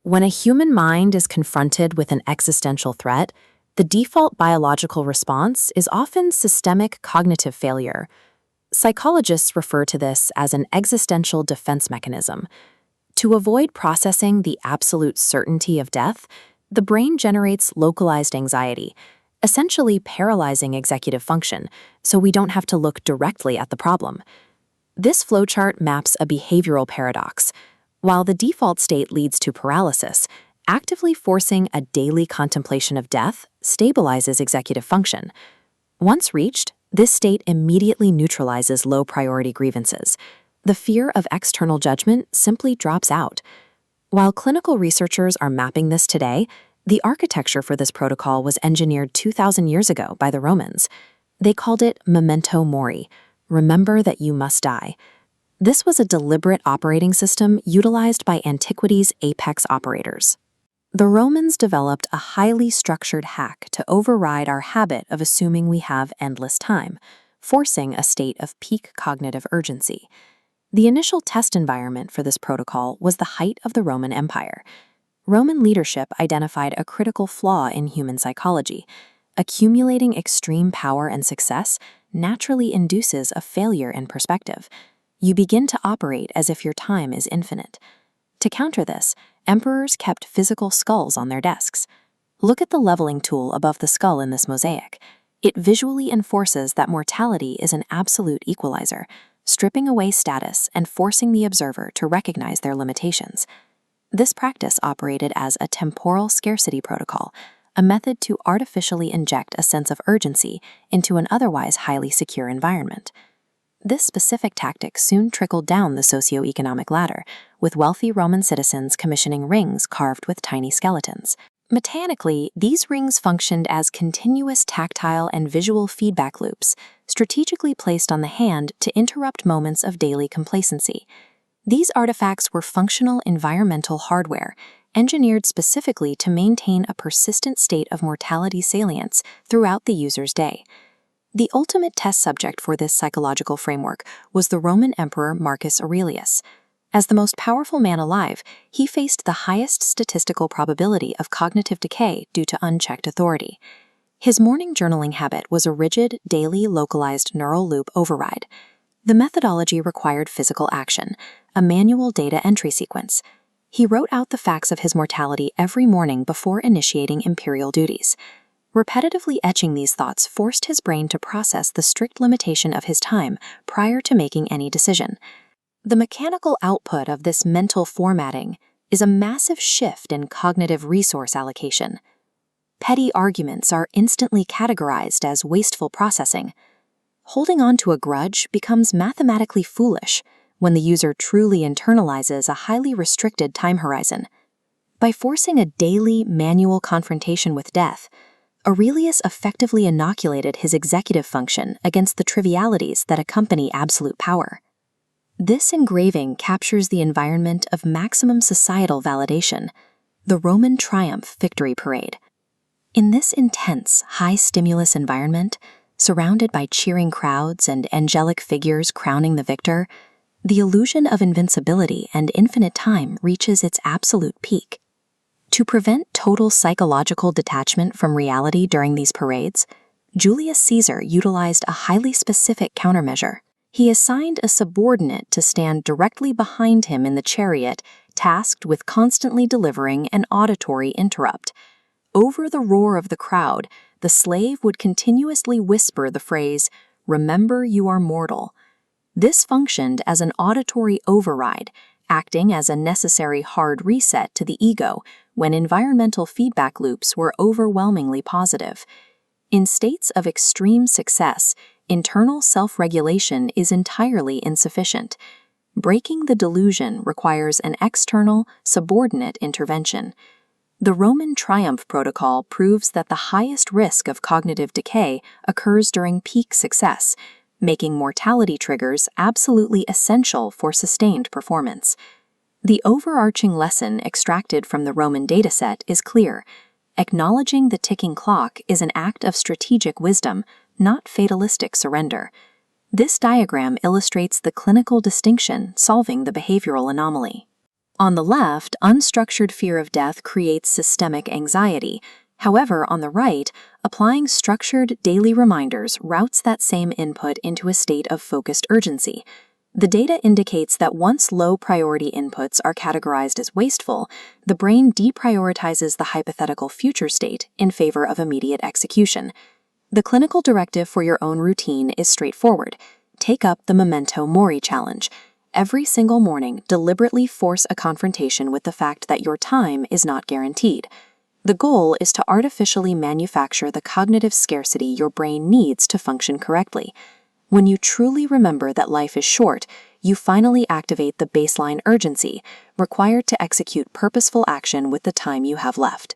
When a human mind is confronted with an existential threat, the default biological response is often systemic cognitive failure. Psychologists refer to this as an existential defense mechanism. To avoid processing the absolute certainty of death, the brain generates localized anxiety, essentially paralyzing executive function, so we don't have to look directly at the problem. This flowchart maps a behavioral paradox. While the default state leads to paralysis, actively forcing a daily contemplation of death stabilizes executive function. Once reached, this state immediately neutralizes low-priority grievances. The fear of external judgment simply drops out. While clinical researchers are mapping this today, the architecture for this protocol was engineered 2,000 years ago by the Romans. They called it memento mori, remember that you must die. This was a deliberate operating system utilized by antiquity's apex operators. The Romans developed a highly structured hack to override our habit of assuming we have endless time, forcing a state of peak cognitive urgency. The initial test environment for this protocol was the height of the Roman Empire. Roman leadership identified a critical flaw in human psychology. Accumulating extreme power and success naturally induces a failure in perspective. You begin to operate as if your time is infinite. To counter this, emperors kept physical skulls on their desks. Look at the leveling tool above the skull in this mosaic. It visually enforces that mortality is an absolute equalizer, stripping away status and forcing the observer to recognize their limitations. This practice operated as a temporal scarcity protocol, a method to artificially inject a sense of urgency into an otherwise highly secure environment. This specific tactic soon trickled down the socioeconomic ladder, with wealthy Roman citizens commissioning rings carved with tiny skeletons. Mechanically, these rings functioned as continuous tactile and visual feedback loops, strategically placed on the hand to interrupt moments of daily complacency. These artifacts were functional environmental hardware, engineered specifically to maintain a persistent state of mortality salience throughout the user's day. The ultimate test subject for this psychological framework was the Roman Emperor Marcus Aurelius. As the most powerful man alive, he faced the highest statistical probability of cognitive decay due to unchecked authority. His morning journaling habit was a rigid, daily localized neural loop override. The methodology required physical action, a manual data entry sequence. He wrote out the facts of his mortality every morning before initiating imperial duties. Repetitively etching these thoughts forced his brain to process the strict limitation of his time prior to making any decision. The mechanical output of this mental formatting is a massive shift in cognitive resource allocation. Petty arguments are instantly categorized as wasteful processing. Holding on to a grudge becomes mathematically foolish when the user truly internalizes a highly restricted time horizon. By forcing a daily manual confrontation with death, Aurelius effectively inoculated his executive function against the trivialities that accompany absolute power. This engraving captures the environment of maximum societal validation, the Roman triumph victory parade. In this intense, high-stimulus environment, surrounded by cheering crowds and angelic figures crowning the victor, the illusion of invincibility and infinite time reaches its absolute peak. To prevent total psychological detachment from reality during these parades, Julius Caesar utilized a highly specific countermeasure. He assigned a subordinate to stand directly behind him in the chariot, tasked with constantly delivering an auditory interrupt. Over the roar of the crowd, the slave would continuously whisper the phrase, "Remember you are mortal." This functioned as an auditory override, acting as a necessary hard reset to the ego when environmental feedback loops were overwhelmingly positive. In states of extreme success, internal self-regulation is entirely insufficient. Breaking the delusion requires an external, subordinate intervention. The Roman triumph protocol proves that the highest risk of cognitive decay occurs during peak success, making mortality triggers absolutely essential for sustained performance. The overarching lesson extracted from the Roman dataset is clear. Acknowledging the ticking clock is an act of strategic wisdom, not fatalistic surrender. This diagram illustrates the clinical distinction solving the behavioral anomaly. On the left, unstructured fear of death creates systemic anxiety. However, on the right, applying structured daily reminders routes that same input into a state of focused urgency. The data indicates that once low-priority inputs are categorized as wasteful, the brain deprioritizes the hypothetical future state in favor of immediate execution. The clinical directive for your own routine is straightforward. Take up the Memento Mori challenge. Every single morning, deliberately force a confrontation with the fact that your time is not guaranteed. The goal is to artificially manufacture the cognitive scarcity your brain needs to function correctly. When you truly remember that life is short, you finally activate the baseline urgency required to execute purposeful action with the time you have left.